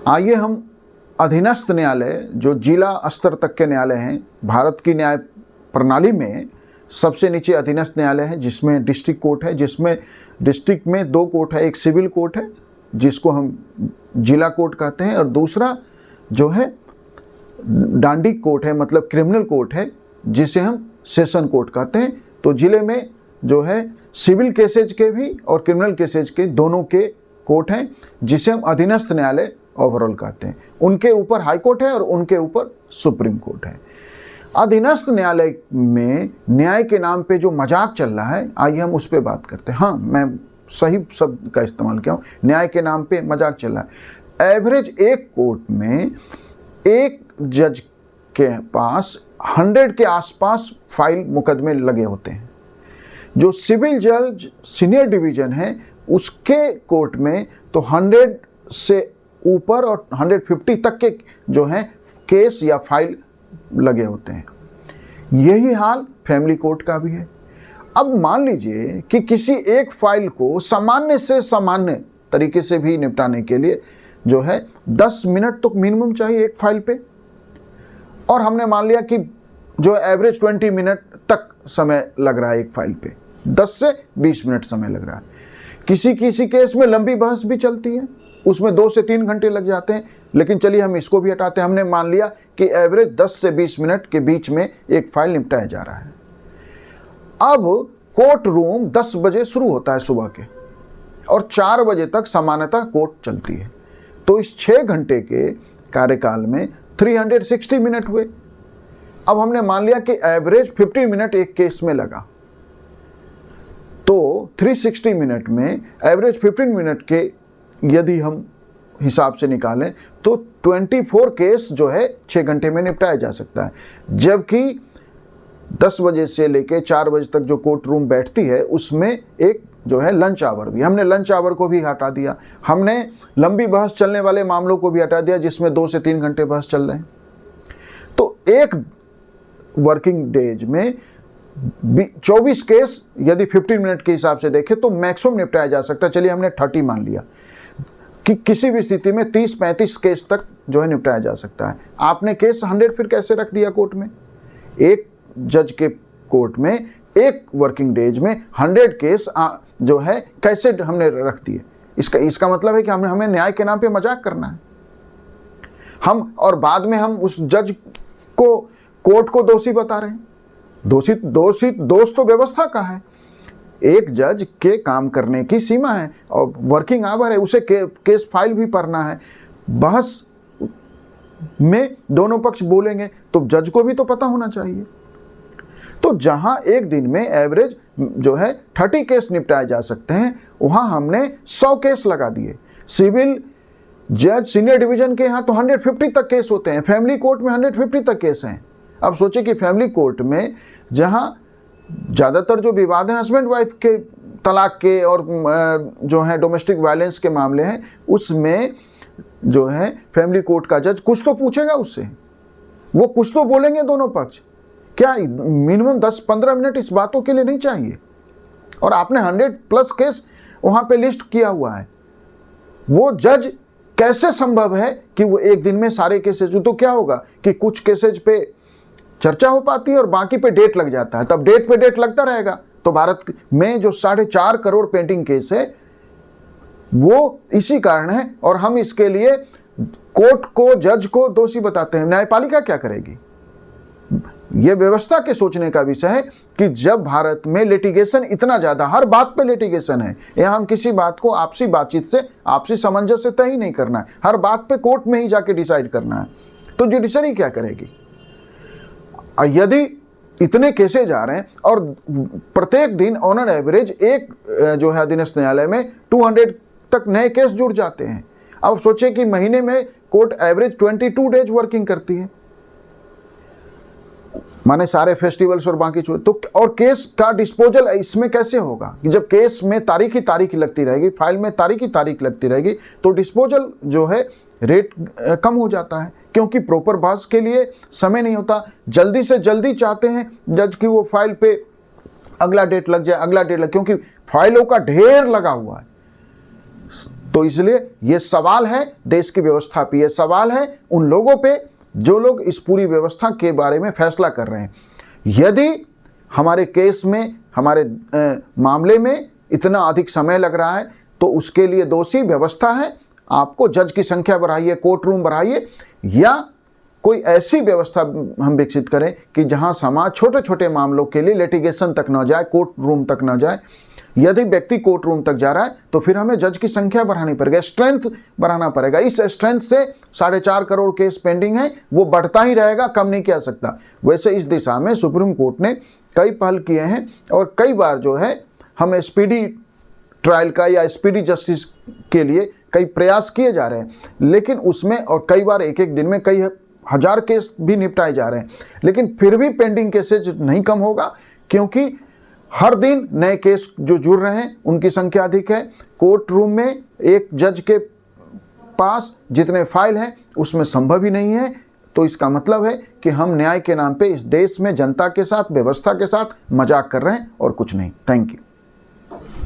आइए हम अधीनस्थ न्यायालय, जो जिला स्तर तक के न्यायालय हैं, भारत की न्याय प्रणाली में सबसे नीचे अधीनस्थ न्यायालय है, जिसमें डिस्ट्रिक्ट कोर्ट है, जिसमें डिस्ट्रिक्ट में 2 कोर्ट है, एक सिविल कोर्ट है जिसको हम जिला कोर्ट कहते हैं, और दूसरा जो है डांडी कोर्ट है, मतलब क्रिमिनल कोर्ट है, जिसे हम सेशन कोर्ट कहते हैं। तो जिले में जो है सिविल केसेज के भी और क्रिमिनल केसेज के दोनों के कोर्ट हैं, जिसे हम अधीनस्थ न्यायालय ओवरऑल कहते हैं। उनके ऊपर हाई कोर्ट है और उनके ऊपर सुप्रीम कोर्ट है। अधीनस्थ न्यायालय में न्याय के नाम पे जो मजाक चल रहा है, आइए हम उस पर बात करते हैं। हाँ, मैं सही शब्द का इस्तेमाल किया हूँ, न्याय के नाम पे मजाक चल रहा है। एवरेज एक कोर्ट में एक जज के पास 100 के आसपास फाइल मुकदमे लगे होते हैं। जो सिविल जज सीनियर डिवीजन है उसके कोर्ट में तो 100 से ऊपर और 150 तक के जो हैं केस या फाइल लगे होते हैं। यही हाल फैमिली कोर्ट का भी है। अब मान लीजिए कि किसी एक फाइल को सामान्य से सामान्य तरीके से भी निपटाने के लिए जो है 10 मिनट तो मिनिमम चाहिए एक फाइल पे, और हमने मान लिया कि जो एवरेज 20 मिनट तक समय लग रहा है एक फाइल पे, 10 से 20 मिनट समय लग रहा है। किसी किसी केस में लंबी बहस भी चलती है, उसमें 2 से 3 घंटे लग जाते हैं, लेकिन चलिए हम इसको भी हटाते हैं। हमने मान लिया कि एवरेज 10 से 20 मिनट के बीच में एक फाइल निपटाया जा रहा है। अब कोर्ट रूम 10 बजे शुरू होता है सुबह के, और 4 बजे तक सामान्यतः कोर्ट चलती है। तो इस 6 घंटे के कार्यकाल में 360 मिनट हुए। अब हमने मान लिया कि एवरेज 50 मिनट एक केस में लगा, तो 360 मिनट में एवरेज 15 मिनट के यदि हम हिसाब से निकालें तो 24 केस जो है 6 घंटे में निपटाया जा सकता है। जबकि 10 बजे से लेकर 4 बजे तक जो कोर्ट रूम बैठती है उसमें एक जो है लंच आवर भी, हमने लंच आवर को भी हटा दिया। हमने लंबी बहस चलने वाले मामलों को भी हटा दिया जिसमें 2 से 3 घंटे बहस चल रहे हैं। तो एक वर्किंग डेज में 24 केस यदि 15 मिनट के हिसाब से देखें तो मैक्सिमम निपटाया जा सकता है। चलिए हमने 30 मान लिया कि किसी भी स्थिति में 30-35 केस तक जो है निपटाया जा सकता है। आपने केस 100 फिर कैसे रख दिया कोर्ट में? एक जज के कोर्ट में एक वर्किंग डेज में 100 केस जो है कैसे हमने रख दिए? इसका मतलब है कि हमें न्याय के नाम पे मजाक करना है हम, और बाद में हम उस जज को, कोर्ट को दोषी बता रहे हैं। दोष तो व्यवस्था का है। एक जज के काम करने की सीमा है और वर्किंग आवर है, उसे केस फाइल भी पढ़ना है। बहस में दोनों पक्ष बोलेंगे तो जज को भी तो पता होना चाहिए। तो जहां एक दिन में एवरेज जो है 30 केस निपटाए जा सकते हैं, वहां हमने 100 केस लगा दिए। सिविल जज सीनियर डिवीजन के यहाँ तो 150 तक केस होते हैं, फैमिली कोर्ट में 150 तक केस हैं। अब सोचिए कि फैमिली कोर्ट में जहां ज़्यादातर जो विवाद हैं हस्बैंड वाइफ के, तलाक के और जो है डोमेस्टिक वायलेंस के मामले हैं, उसमें जो है फैमिली कोर्ट का जज कुछ तो पूछेगा उससे, वो कुछ तो बोलेंगे दोनों पक्ष। क्या मिनिमम 10-15 मिनट इस बातों के लिए नहीं चाहिए? और आपने 100+ केस वहाँ पे लिस्ट किया हुआ है। वो जज कैसे संभव है कि वो एक दिन में सारे केसेज, तो क्या होगा कि कुछ केसेज पे चर्चा हो पाती है और बाकी पे डेट लग जाता है, तब डेट पे डेट लगता रहेगा। तो भारत में जो 4.5 करोड़ पेंडिंग केस है वो इसी कारण है, और हम इसके लिए कोर्ट को, जज को दोषी बताते हैं। न्यायपालिका क्या करेगी? ये व्यवस्था के सोचने का विषय है कि जब भारत में लिटिगेशन इतना ज़्यादा, हर बात पे लिटिगेशन है, यहाँ हम किसी बात को आपसी बातचीत से, आपसी सामंजस्य से तय ही नहीं करना है, हर बात पे कोर्ट में ही जाके डिसाइड करना है, तो जुडिशरी क्या करेगी? यदि इतने केसेज आ रहे हैं और प्रत्येक दिन ऑन एन एवरेज एक जो है अधीनस्थ न्यायालय में 200 तक नए केस जुड़ जाते हैं। अब सोचिए कि महीने में कोर्ट एवरेज 22 डेज वर्किंग करती है, माने सारे फेस्टिवल्स और बाकी तो, और केस का डिस्पोजल इसमें कैसे होगा कि जब केस में तारीख ही तारीख लगती रहेगी, फाइल में तारीख ही तारीख लगती रहेगी, तो डिस्पोजल जो है रेट कम हो जाता है, क्योंकि प्रॉपर बहस के लिए समय नहीं होता। जल्दी से जल्दी चाहते हैं जज की वो फाइल पे अगला डेट लग जाए, अगला डेट लग, क्योंकि फाइलों का ढेर लगा हुआ है। तो इसलिए ये सवाल है देश की व्यवस्था पे, ये सवाल है उन लोगों पे जो लोग इस पूरी व्यवस्था के बारे में फैसला कर रहे हैं। यदि हमारे केस में, हमारे मामले में इतना अधिक समय लग रहा है तो उसके लिए दोषी व्यवस्था है। आपको जज की संख्या बढ़ाइए, कोर्ट रूम बढ़ाइए, या कोई ऐसी व्यवस्था हम विकसित करें कि जहां समाज छोटे छोटे मामलों के लिए लिटिगेशन तक न जाए, कोर्ट रूम तक न जाए। यदि व्यक्ति कोर्ट रूम तक जा रहा है तो फिर हमें जज की संख्या बढ़ानी पड़ेगी, स्ट्रेंथ बढ़ाना पड़ेगा। इस स्ट्रेंथ से 4.5 करोड़ केस पेंडिंग है, वो बढ़ता ही रहेगा, कम नहीं किया सकता। वैसे इस दिशा में सुप्रीम कोर्ट ने कई पहल किए हैं और कई बार जो है हम स्पीडी ट्रायल का या स्पीडी जस्टिस के लिए कई प्रयास किए जा रहे हैं, लेकिन उसमें और कई बार एक एक दिन में कई हजार केस भी निपटाए जा रहे हैं, लेकिन फिर भी पेंडिंग केसेज नहीं कम होगा, क्योंकि हर दिन नए केस जो जुड़ रहे हैं उनकी संख्या अधिक है। कोर्ट रूम में एक जज के पास जितने फाइल हैं उसमें संभव ही नहीं है। तो इसका मतलब है कि हम न्याय के नाम पे इस देश में जनता के साथ, व्यवस्था के साथ मजाक कर रहे हैं और कुछ नहीं। Thank you.